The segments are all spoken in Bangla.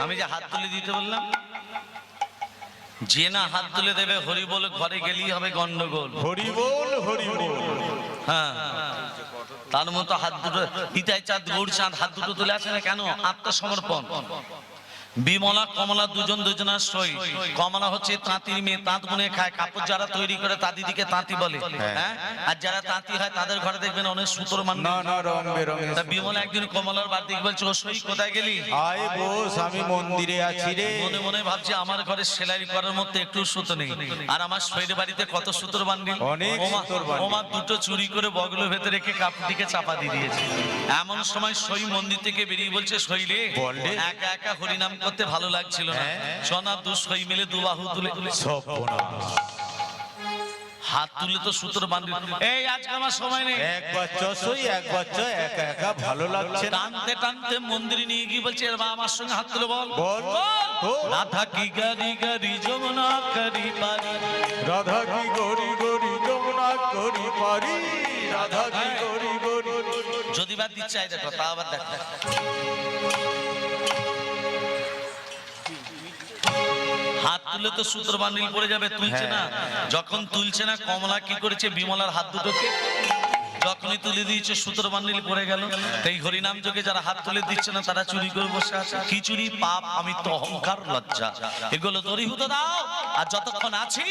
আমি যে হাত তুলে দিতে বললাম, যে না হাত তুলে দেবে হরি বল ঘরে গেলেই হবে গন্ডগোল। হরি বল হরি বল। হ্যাঁ, তার মতো হাত দুটো নিতাই চাঁদ গৌর চাঁদ হাত দুটো তুলে আছে না কেন? আত্মসমর্পণ। বিমলা কমলা দুজন দুজনের সই। কমলা হচ্ছে তাঁতির মেয়ে, তাঁত বুনে খায়, কাপড় যারা তৈরি করে তাদিদিকে তাঁতি বলে। হ্যাঁ, আর যারা তাঁতি হয় তাদের ঘরে দেখবেন অনেক সুতোর মান। নানা রং বেরঙের। তা বিমলা একদিন কমলার বাদ দিকে বলছে, ও সই কোথায় গেলি? আয় বস, আমি মন্দিরে আছি রে। মনে মনে ভাবছে আমার ঘরে সেলাই করার মধ্যে একটু সুতো নেই, আর আমার সইয়ের বাড়িতে কত সুতোর বান্ডিল। অনেক সুতোর বান্ডিল। ওমা দুটো চুরি করে বগলের ভেতরে রেখে কাপড়টিকে চাপা দিয়ে দিয়েছে। এমন সময় সই মন্দির থেকে বেরিয়ে বলছে, সই রে, একা একা হরিনাম করতে ভালো লাগছিল না, সোনা দু সই মিলে দু বাহু তুলে হাত তুলে তো সুতোর বান্ডিল। এই আজকে আমার সময় নেই, একবার চসই একবার চ, একা একা ভালো লাগছে না। টানতে টানতে মন্দিরে নিয়ে গিয়ে বলছে, এর মা আমার সঙ্গে হাত তুলে বল বল বল। রাধা কি গারি গারি যমুনা করি পারি, রাধা কি গরি গরি যমুনা করি পারি, রাধা কি গরি গরি। যদি বাদ দিচ্ছে আই দেখো, তা আবার দেখ। হাত তুলে তো সুতোর বান্ডিল পড়ে যাবে, তুলছে না। যখন তুলছে না, কমলা কি করেছে, বিমলার হাত দুটোকে যখনই তুলে দিয়েছে সুতোর বান্ডিল পড়ে গেল। এই হরিনাম যোগে যারা হাত তুলে দিচ্ছে না তারা চুরি করে বসে আছে। কি চুরি? পাপ, আমি তো অহংকার, লজ্জা, এগুলো দরিহুত দাও। আর যতক্ষণ আছি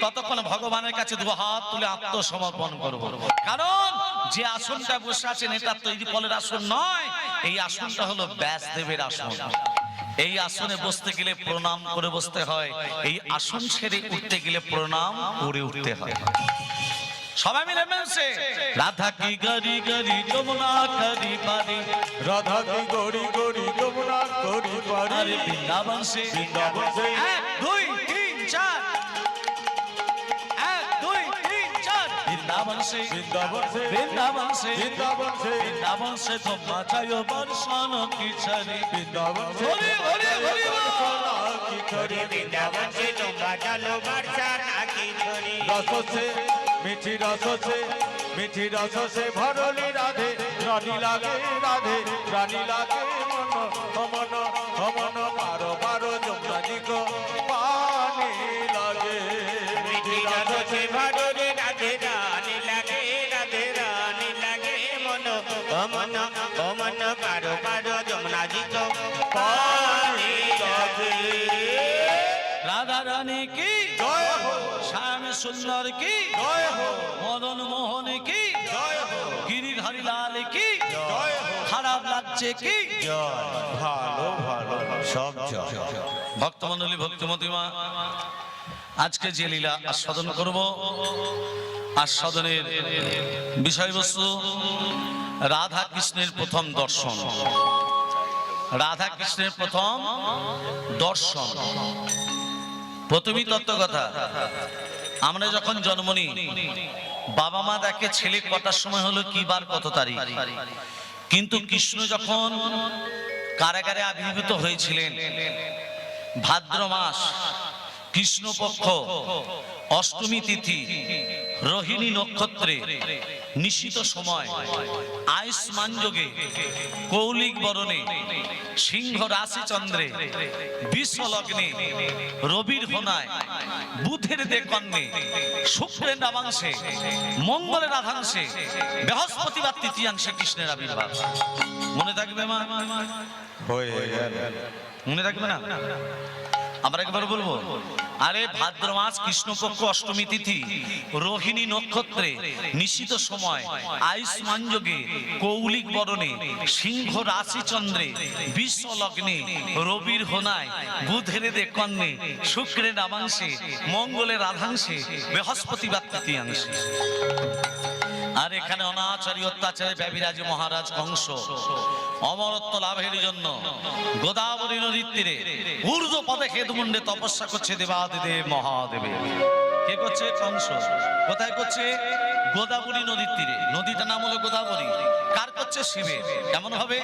ততক্ষণ ভগবানের কাছে দু হাত তুলে আত্মসমর্পণ করব। কারণ যে আসনটা বসে আছেন এটা তৈরি ফলের আসন নয়, এই আসনটা হলো ব্যাসদেবের আসন। এই আসনে বসতে গেলে প্রণাম করে বসতে হয়, এই আসন ছেড়ে উঠতে গেলে প্রণাম করে উঠতে হয়। সবাই মিলে মিলছে রাধা কি গারি গারি যমুনা করি পারি, রাধা কি গরি গরি যমুনা করি পারি, আরে বৃন্দাবন সে, বৃন্দাবন সে। 1 2 3 4, 1 2 3 4, বৃন্দাবন সে, বৃন্দাবন সে, বৃন্দাবন সে, বৃন্দাবন সে, বৃন্দাবন সে তোমা চাইও বর্ষণ কি ছাড়ি, বৃন্দাবন সে। হরি হরি হরি কি ছড়ি বৃন্দাবন से তোমরা চলো বর্ষা নাকি ঝরি। রস সে, মিঠি রস সে, মিঠি রস সে ভরলি রাধে, রানী লাগে রাধে, রানী লাগে মন, মন মন পারো পারো যমুনা দিগো পানি লাগে। মিঠি রস से ভরলি রাধে, রানী লাগে রাধে, রানী লাগে মন মন মন পারো পারো যমুনা জি তো পানি লাগে। রাধা রানী কি জয় হো, শ্যাম সুন্দর কি জয় হো, মদন মোহন কি জয় হো, গিরিধারী লাল কি জয় হো। খারাপ লাগছে কি জয়, ভালো ভালো সব জয়। ভক্তমণ্ডলী ভক্তিমতী মা, আজকে যে লীলা আস্বাদন করব, আস্বাদনের বিষয়বস্তু রাধা কৃষ্ণের প্রথম দর্শন। রাধা কৃষ্ণের প্রথম দর্শন। প্রথমই তত্ত্ব কথা, আমরা যখন জন্ম নিই বাবা মা দেখে ছেলে কটার সময় হলো, কি বার কত তারিখ। কিন্তু কৃষ্ণ যখন কারাগারে আবির্ভূত হয়েছিলেন, ভাদ্র মাস কৃষ্ণপক্ষ অষ্টমী তিথি রোহিণী নক্ষত্রে নিশিত সময় আয়ুষ্মান যোগে কৌলিক বরণে সিংহ রাশি চন্দ্রে বিশ্ব লগ্নে রবির হোনায় বুধের দেকন্যে শুক্রের নামাংশে মঙ্গলের আধাংশে বৃহস্পতিবার তৃতীয়াংশে কৃষ্ণের আবির্ভাব। মনে থাকবে মা? হয়ে গেল। মনে থাকবে না? আমরা একবার বলবো, আরে ভাদ্র মাস কৃষ্ণপক্ষ অষ্টমী তিথি রোহিণী নক্ষত্রে নিশিত সময় আয়ুষ্মান যোগে কৌলিক বরণে সিংহ রাশি চন্দ্রে বিশ্ব লগ্নে রবির হোনায় বুধের দেকন্যে শুক্রের নামাংশে মঙ্গলের আধাংশে বৃহস্পতিবার তৃতীয়াংশে। আর এখানে অনাচারী অত্যাচারে ব্যবিরাজ মহারাজ কংস অমরত্ব লাভের জন্য গোদাবরী নদীর তীরে ঊর্ধ্ব পদে খেদমুন্ডে তপস্যা করছে দেবাদিদেব মহাদেবে। কে করছে? কংস। কোথায় করছে? গোদাবরী নদীর তীরে। নদীটার নাম হলো গোদাবরী। কার করছে? শিবে। কেমন হবে?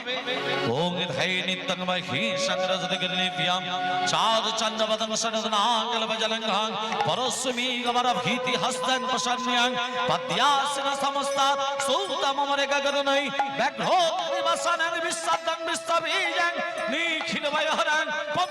ওং ধাই নিত্যংময় হি সংরজতির নিত্যম চাঁদ চন্দ্রবদন সনদনাঙ্গল বজলঙ্ঘং পরস্মি গমর ভীতি হস্তং প্রসন্ন্যং পদ্যাসন সমস্তাৎ সৌতমমরে গগনৈ ব্যাঘ্রো নিবাসনং বিশ্বদং বিশ্ববীজং নিখিল ভয়হরং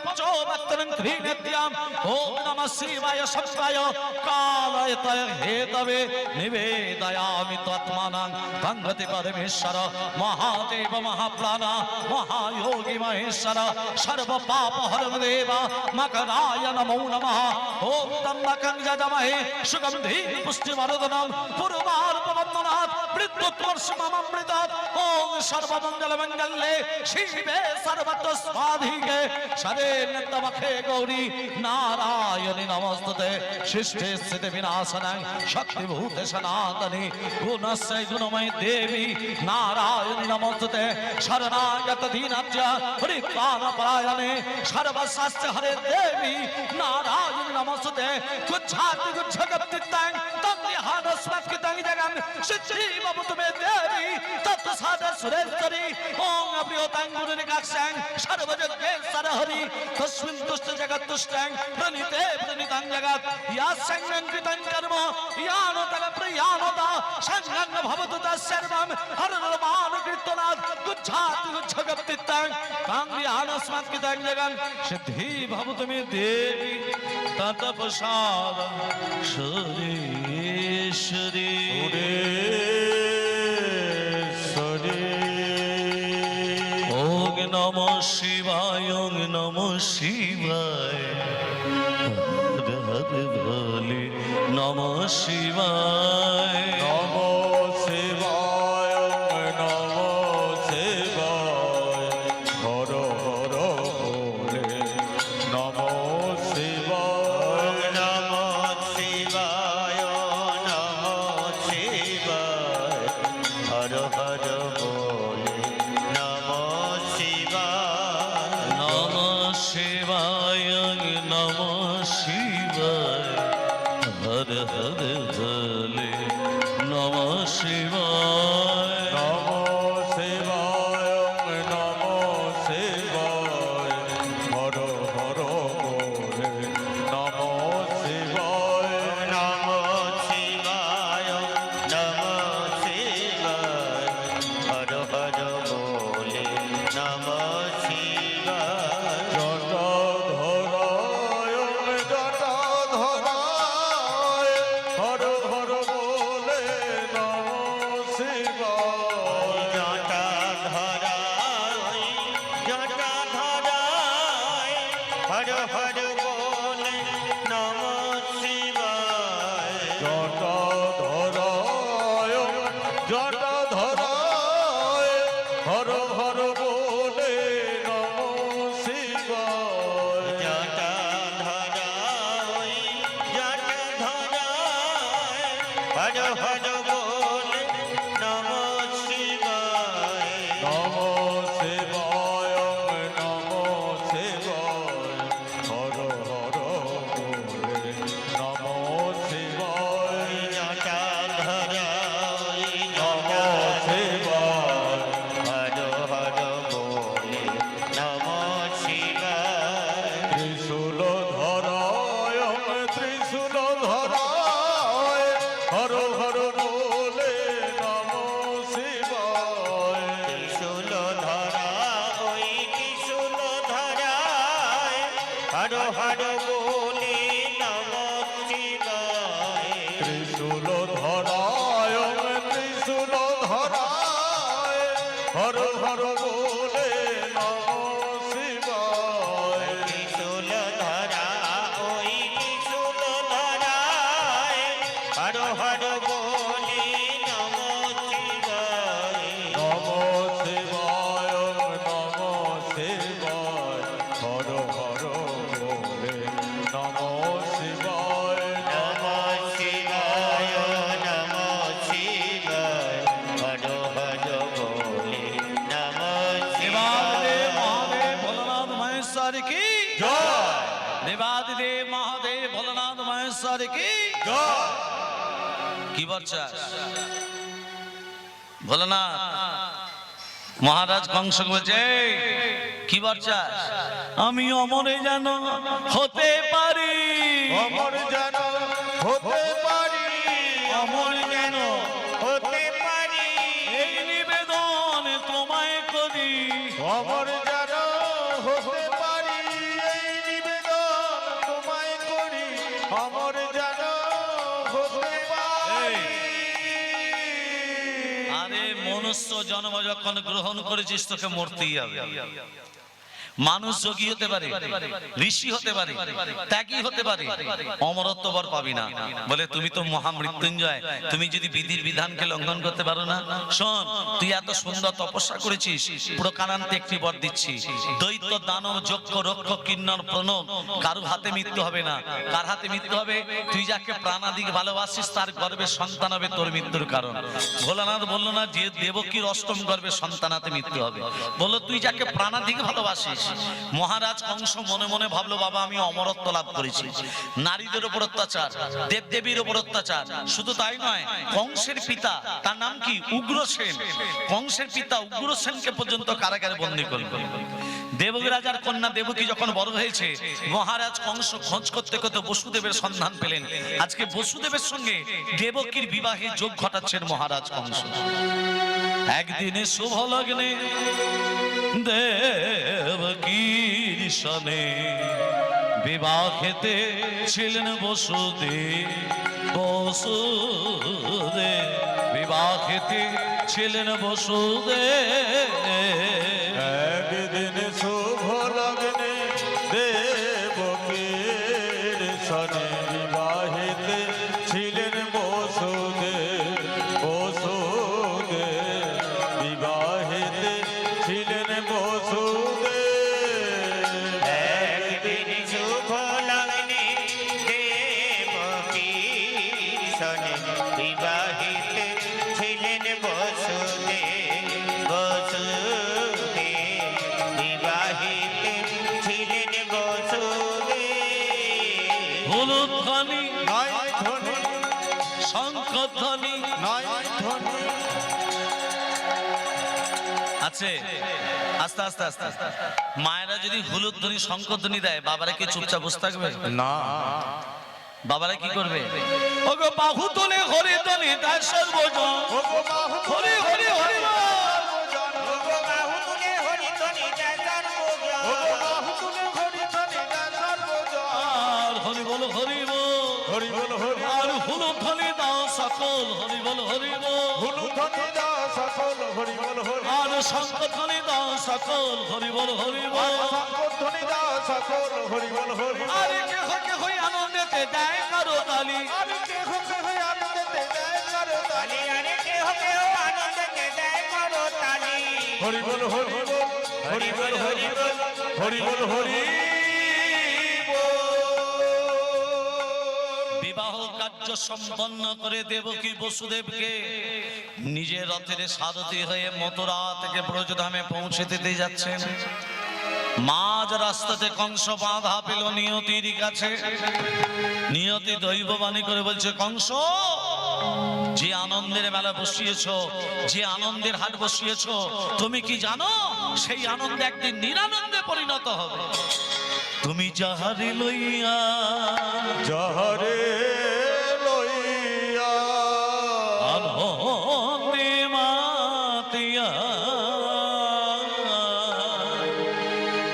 পঞ্চ ভক্তরং ত্রিনেত্যাম ওম নমঃ শিবায় শব্দায় কালায় তয় হেতবে নিবেদয়ামি তৎমানং গঙ্গতি পরমেশ্বর মহাদেব মহাপ্রাণ মহায়োগী মহেশ্বর সর্ব পাপ হরম দেব মকরায় নমো নমঃ ওম তম্বকং যজামহে সুগন্ধি পুষ্টিবর্ধনং পূর্বার্পবন্দনাৎ মৃত্যুত্বর্ষমমৃতাৎ ওম সর্বমঙ্গল মঙ্গলে শিবে সর্বত্র স্বাধিকে শরণ্যতমখে গৌরী নারায়ণী নমস্তুতে শিষ্টে স্থিতি বিনাশনাং শক্তিভূতে সনাতনী গুণস্যৈ গুণময়ী দেবী নারায়ণী নমস্তুতে শরণাগত দীনার্য হরিপ্রাণপরায়ণে সর্বশাস্ত্র হরে দেবী নারায়ণী নমস্তুতে গুচ্ছাতি গুচ্ছগপ্তিত্তাং তন্নিহানস্মৎকৃতং জগং শিচ্ছীমভূতমে দেবী তত্সাদ সুরেশ্বরী ওং অপ্রিয়তাং গুণনিকাক্ষাং সর্বযজ্ঞেশ্বর হরি তস্মিন তুষ্ট জগৎতুষ্টং প্রণীতে প্রণীতাং জগৎ ইয়াস্যাং কৃতং কর্ম ইয়ানতং প্রয়ানতা সংগং ভবতু তৎসর্বং হরনর্মান কীর্তনাৎ গুচ্ছাতি গুচ্ছগপ্তিত্তাং তন্নিহানস্মৎকৃতং জগং সিদ্ধি ভবতু মে দেবী তৎপ্রসাদ সুরেশ্বরী ওং নমঃ শিবায় ওং নমঃ শিবায় হর হর ভোলে নমঃ শিবায় নমো শিবায় নমো শিবায় হর হর ভোলে নমো শিবায় নমঃ শিবায় নমঃ শিবায় হর হর বলে নমঃ শিবায় নমঃ শিবায় নমঃ শিবায় হর হর ভোলে নমঃ শিবায় নমো শিবায় নমো শিবায় হর হর ভোলে নমো শিবায় নমঃ শিবায় নমঃ শিবায় হর হর বলে নমঃ শিবায় জটাধরায় জটাধরায় হর হর বলে নমো শিবায় জটাধরায় জটাধরায় হর হর বলে নমঃ শিবায় জটাধরায় জটাধরায় হর হর বলে নমো শিবায় জটাধরায় জটাধরায় হর হর বলে নমঃ শিবায় নমো শিবায় নমো শিবায় হর হর বলে নমো শিবায় জটাধরায় নমো শিবায় হর হর বলে নমঃ শিবায় ত্রিশূল ধরায় ত্রিশূল ধরায় হর হর বলে নমো শিবায় ত্রিশূল ধরা ওই ত্রিশূল ধরায় হর হর বলে নমঃ শিবায় ত্রিশূল ধরায় ত্রিশূল ধরায় হর হর বলে নমো শিবায় ত্রিশূল ধরা ওই ত্রিশূল ধরায় হর হর বলে নমঃ শিবায় নমো শিবায় নমো শিবায় হর হর বলে নমো শিবায় নমঃ শিবায় নমঃ শিবায় হর হর বলে নমঃ দেবাদিদেব শিবায় মহাদেব ভোলানাথ মহেশ্বর কি জয় দেবাদিদেব মহাদেব ভোলানাথ মহেশ্বর কি জয় কি বলছা ভোলানাথ মহারাজ কংস বলছে "এই, কি বলছা আমি অমরে যেন হতে পারি অমর যেন হতে পারি অমর যেন হতে পারি এই নিবেদন তোমায় করি অমর যেন হতে পারি এই মনুষ্য জন্ম যখন গ্রহণ করেছিস তোকে মরতেই হবে। মানুষ যোগী হতে পারে, ঋষি হতে পারে, ত্যাগী হতে পারে, অমরত্ব বর পাবি না। বলে তুমি তো মহামৃত্যুঞ্জয়, তুমি যদি বিধির বিধানকে লঙ্ঘন করতে পারো না, শোন তুই এত সুন্দর তপস্যা করেছিস, প্রকারান্তে একটি বর দিচ্ছি, দৈত্য দানব যক্ষ রক্ষ কিন্নর প্রণব কারো হাতে মৃত্যু হবে না। কার হাতে মৃত্যু হবে? তুই যাকে প্রাণাদিক ভালোবাসিস তার গর্ভে সন্তান হবে তোর মৃত্যুর কারণ। ভোলানাথ বললো না যে দেবকীর অষ্টম গর্ভে সন্তান হাতে মৃত্যু হবে, বললো তুই যাকে প্রাণাদিক ভালোবাসিস। মহারাজ কংস মনে মনে ভাবলো বাবা আমি অমরত্ব লাভ করেছি, নারীদের উপর অত্যাচার, দেবদেবীর উপর অত্যাচার, শুধু তাই নয় কংসের পিতা তার নাম কি উগ্রসেন, কংসের পিতা উগ্রসেনকে পর্যন্ত কারাগারে বন্দী করল। দেবকী রাজার কন্যা দেবকী যখন বড় হয়েছে মহারাজ কংস খোঁজ করতে করতে বসুদেবের সন্ধান পেলেন। আজকে বসুদেবের সঙ্গে দেবকীর বিবাহে যোগ ঘটাচ্ছেন মহারাজ কংস। একদিনে শুভ লগ্নে দেবকীর সনে বিবাহেতে ছিলেন বসুদেব, বসুদেব বিবাহেতে ছিলেন বসুদেব। একদিন শুভ লগ্নে দেবকীর সনে বিবাহিতে ছিলেন বসুদেব, বসুদেব বিবাহিতে ছিলেন বসুদেব। একদিন শুভ লগ্নে দেবকীর সনে বিবাহিতে ছিলেন বসুদেব, বসুদেব বিবাহিতে ছিলেন বসুদেব। হলুদ ধ্বনি নয় ধ্বনি, শঙ্খ ধ্বনি নয় ধ্বনি। আছে আস্তে আস্তে আস্তে আস্তে। মায়েরা যদি হলুদ ধ্বনি শঙ্খ ধ্বনি দেয় বাবারা কি চুপচাপ বসে থাকবে? না, বাবারা কি করবে? ওগো বাহু তুলে হরি ধ্বনি তার সর্বজন, হরি হরি হরি বল। ওগো বাহু তুলে হরি ধ্বনি জয় সর্বজন। আর হরি বল হরি বল, হরি বল হরি, আর হলুদ ধ্বনি দাও সকল হরি বল হরি বল, হলুদ ধ্বনি দাও সকল হরি বল হরি, আর শঙ্খ ধ্বনি দাও সকল হরি বল হরি বল। শঙ্কর ধ্বনি দাও সকল হরি বল হরি। আর কেহ কেহ আনন্দেতে দেয় কারো তালি, আমি কেহ কেহ আনন্দেতে দেয় কারো তালি। তালি আরে কেহ কেহ আনন্দে দেয় করো তালি। হরি বল হরি বল, হরি বল হরি বল, হরি বল হরি বল। বিবাহ কার্য সম্পন্ন করে দেবকী বসুদেবকে নিজের রথের সারথি হয়ে মথুরা থেকে ব্রজধামে পৌঁছে দিতে যাচ্ছেন। মাঝ রাস্তাতে কংস বাধা পেল নিয়তির কাছে। নিয়তি দৈববাণী করে বলছে কংস যে আনন্দের মেলা বসিয়েছো, যে আনন্দের হাট বসিয়েছো, তুমি কি জানো সেই আনন্দ একদিন নিরানন্দে পরিণত হবে। তুমি যাহারে লইয়া যাহারে লইয়া আনন্দে মাতিয়া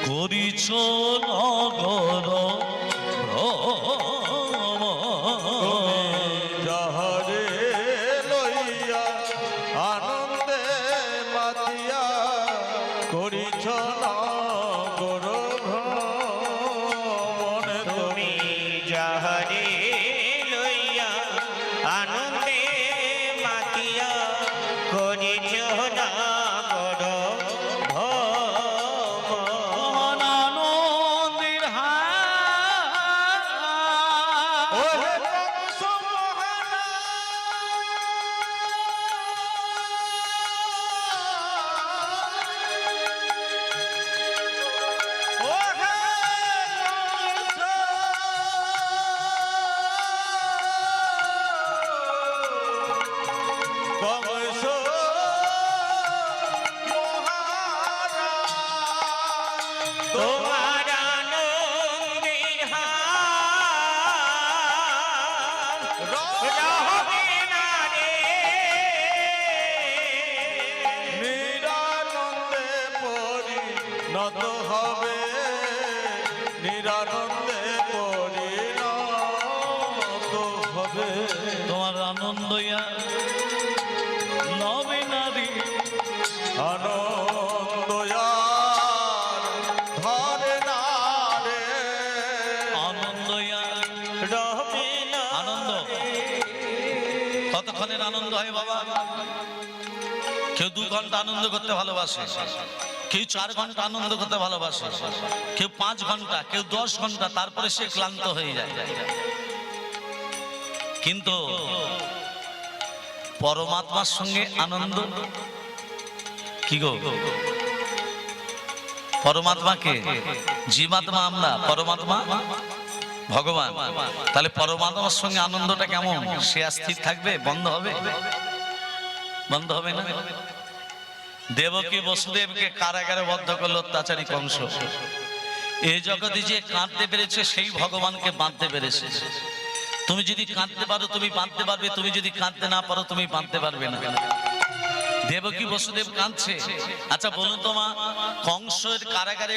করিছ নগর ভ্রমণ। যাহারে লইয়া আনন্দে মাতিয়া করিছ নগর ভ্রমণ। তুমি যাহারে লইয়া আনন্দে মাতিয়া করিছ নগর ভ্রমণ। আনন্দের হাট ওহে কংস মহারাজ, ওহে কংস কংস মহারাজ, তোমার আনন্দের হাট রহবে না রে। নিরানন্দে পরিণত হবে, নিরানন্দে পরিণত হবে। তোমার আনন্দয়া নবে নারী কতক্ষণের আনন্দ হয় বাবা? কেউ 2 ঘন্টা আনন্দ করতে ভালোবাসে, কেউ 4 ঘন্টা আনন্দ করতে ভালোবাসে, কেউ 5 ঘন্টা, কেউ 10 ঘন্টা, তারপরে সে ক্লান্ত হয়ে যায়। কিন্তু পরমাত্মার সঙ্গে আনন্দ কি গো? পরমাত্মাকে, জীবাত্মা আমরা, পরমাত্মা ভগবান। তাহলে পরমাত্মার সঙ্গে আনন্দটা কেমন? সে স্থির থাকবে? বন্ধ হবে? বন্ধ হবে না। দেবকী বসুদেবকে কারাগারে বদ্ধ করলো অত্যাচারী কংস। এই জগতে যে কাঁদতে পেরেছে সেই ভগবানকে বাঁধতে পেরেছে। তুমি যদি কাঁদতে পারো তুমি বাঁধতে পারবে, তুমি যদি কাঁদতে না পারো তুমি বাঁধতে পারবে না। দেবকী বসুদেব কাঁদছে। আচ্ছা বলুন তো মা, কংসের কারাগারে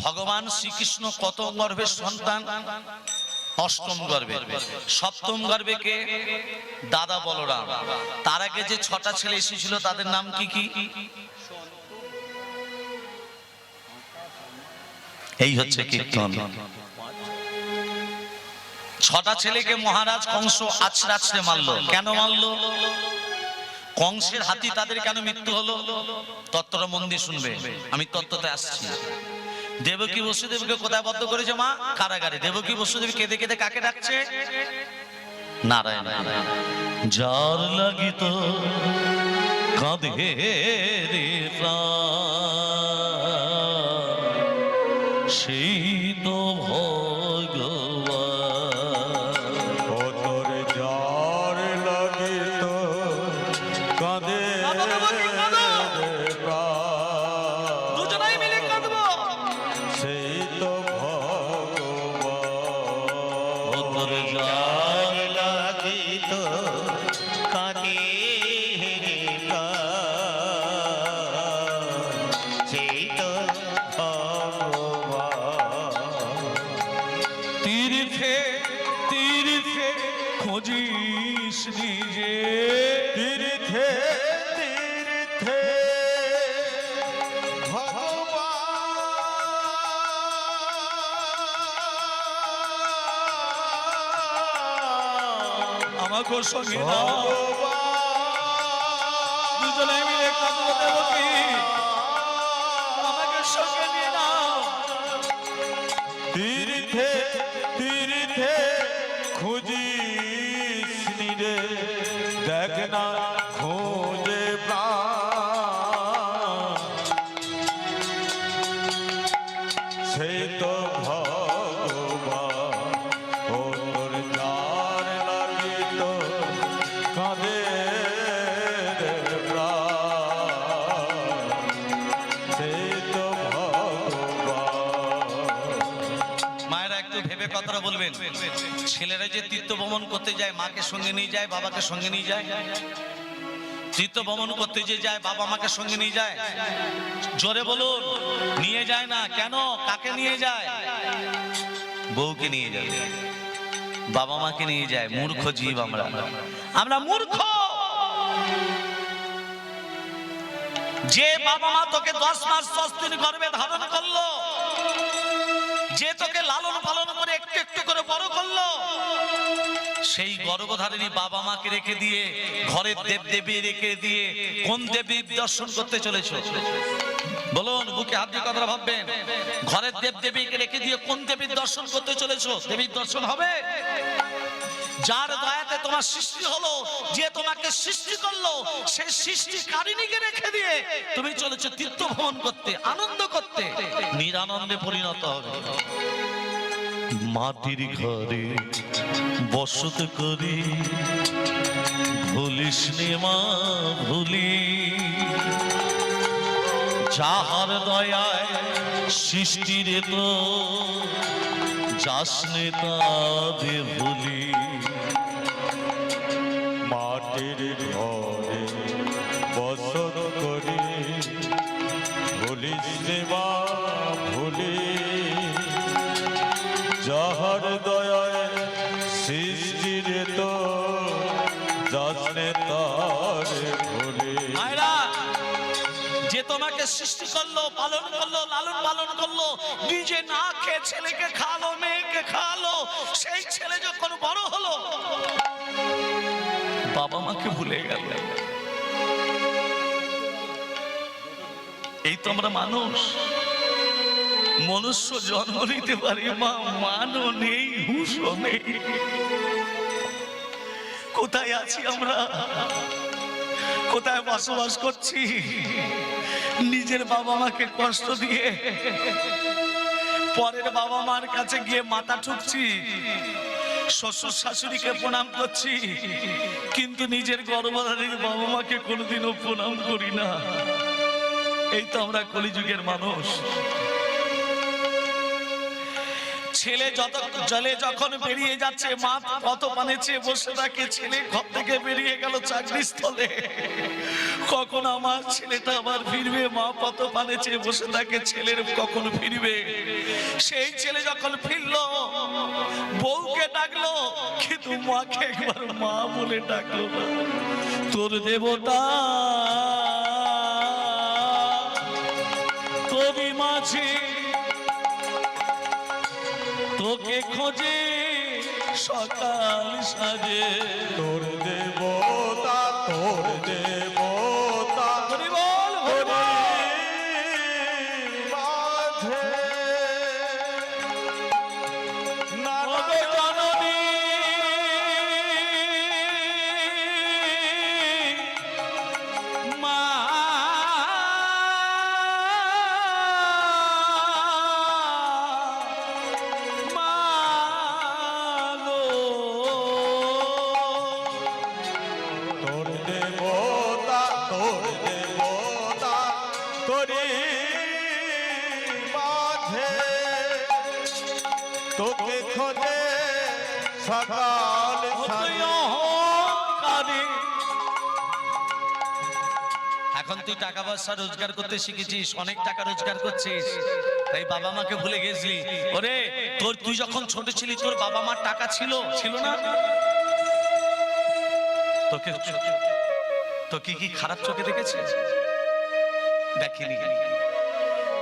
ভগবান শ্রীকৃষ্ণ কত গর্ভের সন্তান? 8ম গর্ভে। 7ম গর্ভে কে? দাদা বলরাম। তার আগে যে 6টা ছেলে এসেছিল তাদের নাম কি কি? এই হচ্ছে কীর্তন। 6টা ছেলেকে মহারাজ কংস আছড়ে আছড়ে মারলো। কেন মারলো? কংসের হাতি তাদের কেন মৃত্যু হলো? তত্ত্বটা মন দিয়ে শুনবে, আমি তত্ত্বতে আসছি। দেবকী বসুদেবকে কোথায় বদ্ধ করেছে মা? কারাগারে। দেবকী বসুদেব কেঁদে কেঁদে কাকে ডাকছে? নারায়ণ। যার লাগিত কাঁদে রে প্রাণ, সেই তো ভগবান। ও তোর যার লাগিত কাঁদে দুজনাই মিলে কাঁদবো। সেই তো ভগবান। ও তোর যার লাগিত কাঁদে রে প্রাণ, সেই তো ভগবান। তীর্থে তীর্থে খোঁজিস নিজে, তীর্থে তীর্থে ভগবান। আমাকে সঙ্গে নাও, দুজনে মিলে কাঁদবো। দেবকী আমাকে সঙ্গে নিয়ে নাও। তীর্থে তীর্থে খুঁজিস নিরে, দেখ না খোঁজে প্রাণ, সেই তো ভগবান। ও তোর যার লাগিত কাঁদে রে প্রাণ, সেই তো ভগবান। মায়েরা একটু ভেবে কথাটা বলবেন। ছেলেরা যে তীর্থ ভ্রমণ করতে যায় মাকে সঙ্গে নিয়ে যায়, বাবাকে সঙ্গে নিয়ে যায়। তীর্থ ভ্রমণ করতে যে যায় বাবা মাকে সঙ্গে নিয়ে যায়। জোরে বলুন, নিয়ে যায় না কেন? কাকে নিয়ে যায়? বউকে নিয়ে যায়, বাবা মাকে নিয়ে যায়। মূর্খ জীব আমরা, আমরা মূর্খ। যে বাবা মা তোকে 10 মাস 10 দিন গর্ভে ধারণ করলো, যে তোকে লালন পালন করে একটু একটু করে বড় করলো, সেই গর্ভধারিণী বাবা মাকে রেখে দিয়ে ঘরের দেবদেবী রেখে দিয়ে কোন দেবীর দর্শন করতে চলেছো? বলুন, বুকে হাত দিয়ে কথাটা ভাববেন। ঘরের দেবদেবীকে রেখে দিয়ে কোন দেবীর দর্শন করতে চলেছো? দেবীর দর্শন হবে? যার দয়াতে তোমার সৃষ্টি হলো, যে তোমাকে সৃষ্টি করলো, সেই সৃষ্টিকারিণীকে রেখে দিয়ে তুমি চলেছো তীর্থ ভ্রমণ করতে, আনন্দ করতে। নিরানন্দে পরিণত হবে। মাটির ঘরে বসত করি, ভুলিস নে মা ভুলি, যাহার দয়ায় সৃষ্টির তো যাসনে তাদে ভুলি। মাটির ঘরে বসত করি, ভুলিস নে মা ভুলি, যাহার দয়ায় সৃষ্টির তো যাসনে তারে ভুলি। মায়েরা, যে তোমাকে সৃষ্টি করলো, পালন করলো, লালন পালন করলো, নিজে না খেয়ে ছেলেকে খালো, মেয়েকে খালো, সেই ছেলে যখন বড় হলো, বাবা মাকে ভুলে গেল। এই তো আমরা মানুষ, মনুষ্য জন্ম নিতে পারি, মা মানও নেই, হুঁশও নেই। কোথায় আছি আমরা, কোথায় বসবাস করছি? নিজের বাবা মাকে কষ্ট দিয়ে পরের বাবা মার কাছে গিয়ে মাথা ঠুকছি, শ্বশুর শাশুড়িকে প্রণাম করছি, কিন্তু নিজের গর্ভধারী বাবা মাকে কোনোদিনও প্রণাম করি না। এই তো আমরা কলিযুগের মানুষ। ছেলে জলে যখন বেরিয়ে যাচ্ছে, মা কত পানে চেয়ে বসে থাকে। ছেলে ঘর থেকে বেরিয়ে গেল চাকরি স্থলে, কখন আমার ছেলেটা আবার ফিরবে? মা কত পানে চেয়ে বসে থাকে, ছেলের কখন ফিরবে। সেই ছেলে যখন ফিরলো, বউকে ডাকলো, কিন্তু মাকে একবার মা বলে ডাকলো না। তোর দেবতা তোরই মাঝে তোকে খোঁজে সকাল সাজে। তোর দেবতা, তোর দেবতা হরি বল, হরি বল। মাঝে ওগো জননী, মা তোর দেবতা, তোর দেবতা তোরে মাঝে তোকে খোঁজে সকাল সাজে। এখন তুই টাকা পয়সা রোজগার করতে শিখেছিস, অনেক টাকা রোজগার করছিস, তাই বাবা মাকে ভুলে গেছিলি। ওরে তুই যখন ছোট ছিলি, তোর বাবা মার টাকা ছিল না? তোকে কি খারাপ চোখে দেখেছে? দেখিনি।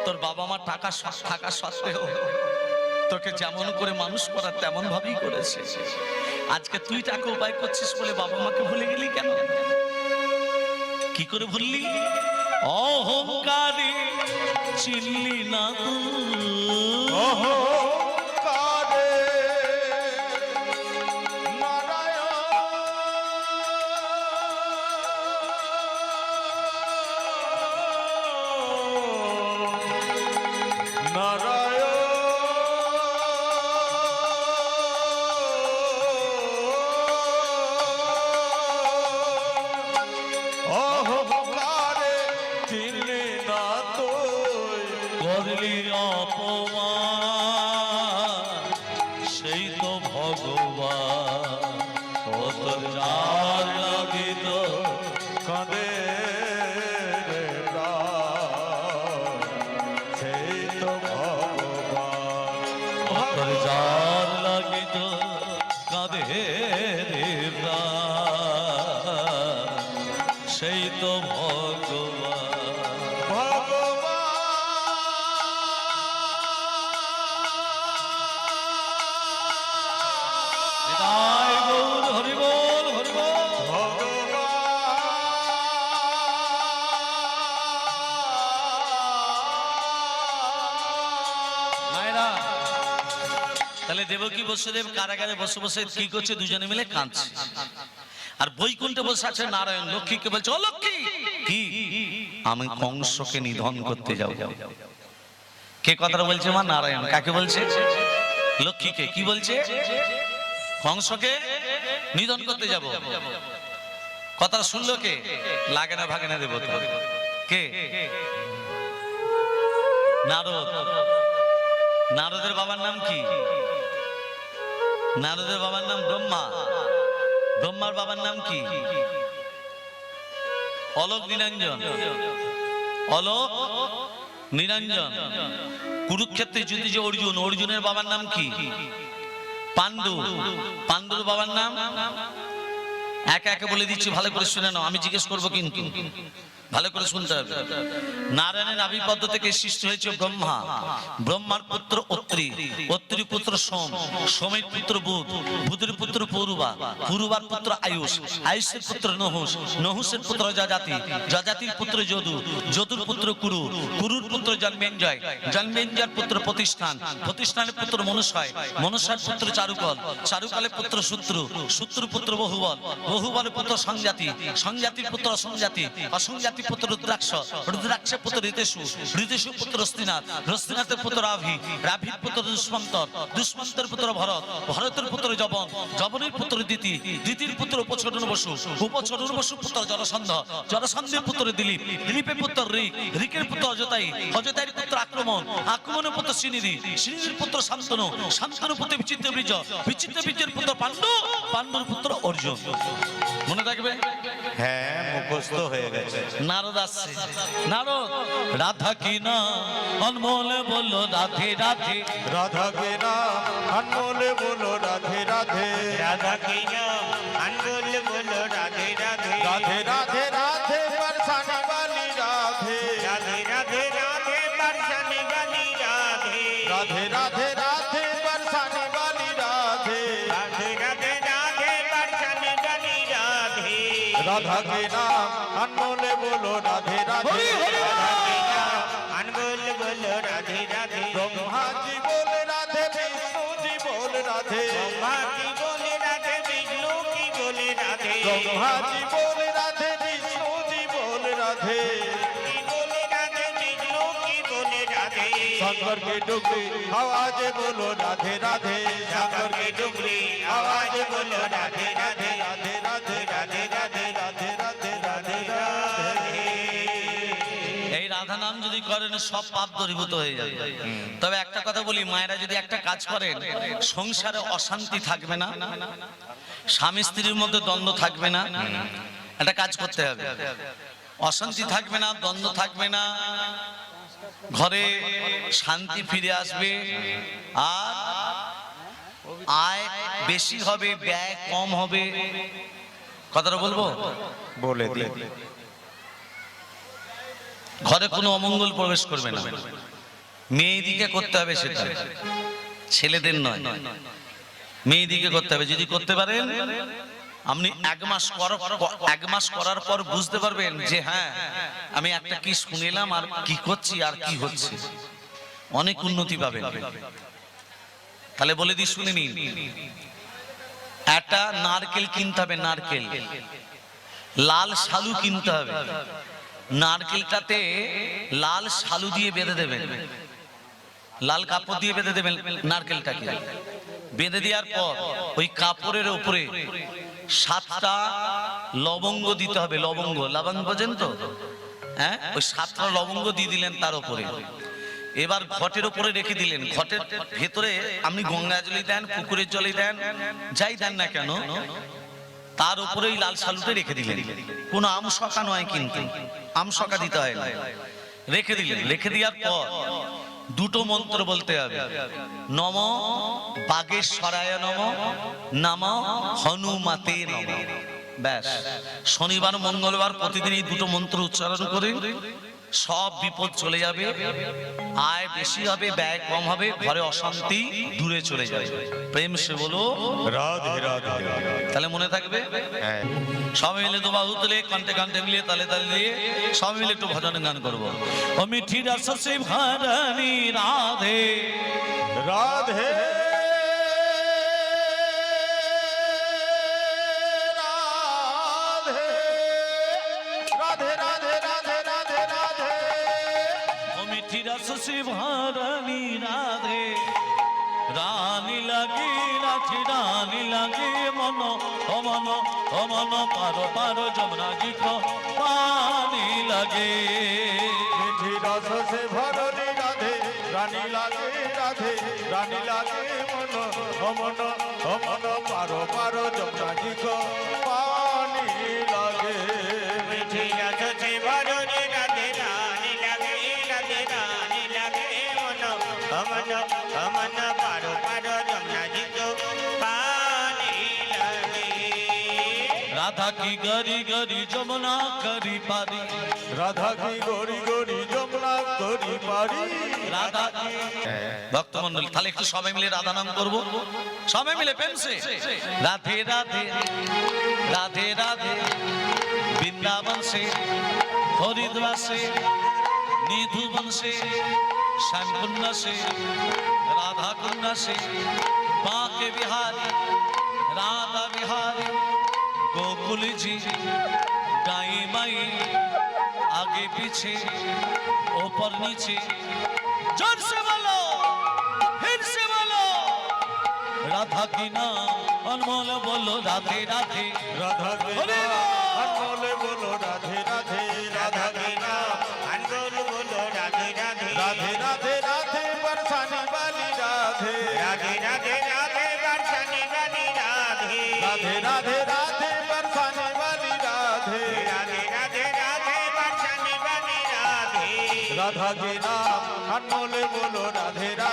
তোর বাবা মার টাকা থাকা সত্ত্বেও তোকে যেমন করে মানুষ করার তেমন ভাবেই করেছে। আজকে তুই টাকা উপায় করছিস বলে বাবা মাকে ভুলে গেলি কেন? কি করে ভুললি? অহংকারে চিনলি না তুই। অহংকারে করলি অপমান, সেই তো ভগবান কত জার লাগিত কাঁদে রে প্রাণ, সেই তো ভগবান। কত জার লাগিত কাঁদে রে প্রাণ, সেই তো ভগবান। জয় গৌর, হরি বল, হরি বল। মায়েরা, তাহলে দেবকী বসুদেব কারাগারে বসে বসে কি করছে? দুজনে মিলে কাঁদছে। আর বৈকুণ্ঠে বসে আছে নারায়ণ। লক্ষ্মীকে বলছে, ও লক্ষ্মী, কি? আমি কংসকে নিধন করতে যাব। কে কথাটা বলছে? মা নারায়ণ। কাকে বলছে? লক্ষ্মীকে। কি বলছে? কংসকে নিধন করতে যাব। কথা শুনলো কে? লাগে না ভাগে না দেবতা। কে? নারদ। নারদের বাবার নাম কি? নারদের বাবার নাম ব্রহ্মা। ব্রহ্মার বাবার নাম কি? অলোক নিরঞ্জন। অলোক নিরঞ্জন। কুরুক্ষেত্রে যুদ্ধে যে অর্জুন, অর্জুনের বাবার নাম কি? পাণ্ডু। পাণ্ডুর বাবার নাম? একে একে বলে দিচ্ছি, ভালো করে শুনে নাও, আমি জিজ্ঞেস করবো কিন্তু। ভালো করে শুনতে হবে। নারায়ণের আবির্ভাব থেকে সৃষ্টি হয়েছে ব্রহ্মা, ব্রহ্মার পুত্র অত্রি, অত্রির পুত্র সোম, সোমের পুত্র বুধ, বুধের পুত্র পৌরুবা, পৌরুবার পুত্র আয়ুষ, আয়ুষের পুত্র নহুষ, নহুষের পুত্র যজাতি, যজাতির পুত্র যদু, যদুর পুত্র কুরু, কুরুর পুত্র জন্মেঞ্জয়, জন্মেঞ্জয়ের পুত্র প্রতিষ্ঠান, প্রতিষ্ঠানের পুত্র মনুষ্য়, মনুষ্যের পুত্র চারুকল, চারুকালের পুত্র শত্রু, শত্রুর পুত্র বহুবল, বহুবলের পুত্র সংজাতি, সংজাতির পুত্র অসংজাতি, অসংজাতির পুত্র রুদ্রাক্ষ, রুদ্রাক্ষের পুত্র ঋতেশু, ঋতেশুর পুত্র রস্তিনাথ, রস্তিনাথের পুত্র রাভি, রাভির পুত্র দুষ্মন্তর, দুষ্মন্তের পুত্র ভরত, ভরতের পুত্র জবন, জবনের পুত্র দিতি, দিতির পুত্র উপচরণ বসু, উপচরণ বসু পুত্র জরাসন্ধ, জরাসন্ধের পুত্র দিলীপ, দিলীপের পুত্র ঋক, ঋকের পুত্র অজতাই, অজতাইয়ের পুত্র আক্রমণ, আক্রমণের পুত্র শ্রীনিধি, শ্রীনিধির পুত্র শান্তনু, শান্তনুর পুত্র বিচিত্র বীর্য, বিচিত্র বীর্যের পুত্র পাণ্ডু, পাণ্ডুর পুত্র অর্জুন। মনে থাকবে? হ্যাঁ, মুখস্থ হয়ে গেছে। নারদ আসছে, নারদ রাধা কি না অনমোলে বললো রাধে রাধে, রাধা কে নাম আনমোলে বলো রাধে রাধে, রাধা কি নাম আনমোল বলো রাধে রাধে, রাধে রাধে রাধে বরসানে वाली রাধে, রাধে রাধে রাধে বর্ষানে वाली রাধে, রাধে রাধে রাধে বরসানে वाली রাধে, রাধে রাধে রাধে বর্ষানে वाली রাধে, রাধা কে নাম আনমোলে বলো রাধে রাধে, রাধা কি নাম আনমোল বলো রাধে রাধে, ব্রহ্মা জি বলে রাধে, বিষ্ণু জি বলে রাধে, ব্রহ্মা কি বলে রাধে, বিষ্ণু কি বলে রাধে, ব্রহ্মা জি বলে রাধে, বিষ্ণু জি বলে রাধে, কি বলে রাধে, বিষ্ণু কি বলে রাধে, शंकर की डुगरी आवाज बोलो राधे राधे, शंकर की डुगरी आवाज बोलो राधे राधे, राधे राधे राधे राधे राधे राधे राधे राधे। এই রাধা নাম যদি করেন সব পাপ দূরীভূত হয়ে যাবে। তবে একটা কথা বলি, মায়েরা যদি একটা কাজ করেন, সংসারে অশান্তি থাকবে না, স্বামী স্ত্রীর মধ্যে দ্বন্দ্ব থাকবে না। একটা কাজ করতে হবে, অশান্তি থাকবে না, দ্বন্দ্ব থাকবে না, ঘরে শান্তি ফিরে আসবে, আর আয় বেশি হবে, ব্যয় কম হবে। কথাটা বলবো, बोले दी ঘরে কোনো অমঙ্গল প্রবেশ করবে না। মেয়েদিকে করতে হবে সেটা, ছেলেদের নয়, মেয়েদিকে করতে হবে। যদি করতে পারেন, আপনি এক মাস করার পর বুঝতে পারবেন যে হ্যাঁ, আমি একটা কি শুনিলাম আর কি করছি আর কি হচ্ছে, অনেক উন্নতি পাবেন। তাহলে বলে দিই, শুনে নিন। একটা নারকেল কিনতে হবে, নারকেল, লাল শালু কিনতে হবে, নারকেলটাতে লাল শালু দিয়ে বেঁধে দেবেন, লাল কাপড় দিয়ে বেঁধে দেবেন নারকেলটাকে। বেঁধে দেওয়ার পর ওই কাপড়ের উপরে 7টা লবঙ্গ দিতে হবে, লবঙ্গ, লবঙ্গ বোঝেন তো? হ্যাঁ, ওই 7টা লবঙ্গ দিয়ে দিলেন তার উপরে। এবার ঘটের উপরে রেখে দিলেন, ঘটের ভেতরে আপনি গঙ্গা জলই দেন, পুকুরের জলই দেন, যাই দেন না কেন, তার উপরে ওই লাল শালুটা রেখে দিলেন। কোনো আমশকা নয়, কিন্তু আমশকা দিতে হয় না, রেখে দিলেন। রেখে দেওয়ার পর দুটো মন্ত্র বলতে হবে, নম বাগেশ্বরায় নম, নম হনুমাতে নম। ব্যাস, শনিবার মঙ্গলবার প্রতিদিন এই দুটো মন্ত্র উচ্চারণ করে সব বিপদ চলে যাবে, আয় বেশি হবে, ব্যয় কম হবে, ঘরে অশান্তি দূরে চলে যাবে। প্রেম সে বলো राधे राधे राधे। তাহলে মনে থাকবে। সবাই মিলে তো বাহু তুলে কান্তে কান্তে মিলিয়ে তালে তালে দিয়ে সবাই মিলে একটু ভজন গান করবো। ও মিঠি রস সে ভরণী রাধে राधे राधे राधे राधे राधे राधे। ও মিঠি রস সে ভরণী রাধে, রানী লাগি রাখি রানী লাগে মন, ও মন ও মন পারো পারো যমুনা গীত পানি লাগে। মিঠি রস সে ভরণী রাধে, রানী লাগে রাধে, রানী লাগে মন, ও মন ও মন পারো পারো যমুনা জি কো পানি লাগে। মিঠি রস সে ভরণী রাধে, রানী লাগে রাধে, রানী লাগে মন, অমন অমন পারো পারো যমুনা জি কো পানি লাগে। राधा की गरी गरी जमुना करी पारी রাধা কি গরি গরি যমুনা করি পারি রাধা ভক্তমন্ডল তাহলে একটু সবাই মিলে রাধা নাম করব সবাই মিলে প্রেমসে রাধে রাধে রাধে রাধে বৃন্দাবন से हरिद्वार से निधुवन से श्यामकुंड से राधा कुंड से बांके बिहारी राधा बिहारी गोकुल जी गाई माई आगे पीछे ऊपर नीचे जोर से बोलो फिर से बोलो राधा की नाम अनमोल बोलो राधे राधे রাধা কে হরে নাম বল। অনমোলে বলো রাধে রাধে রাধা কে নাম अनमोल बोलो राधे राधे राधे राधे राधे बरसाने वाली राधे राधे राधे राधे बरसाने वाली राधे राधे राधे राधे बरसाने वाली राधे राधे राधे राधे बरसाने वाली राधे राधा के नाम अनमोले बोलो राधे राधे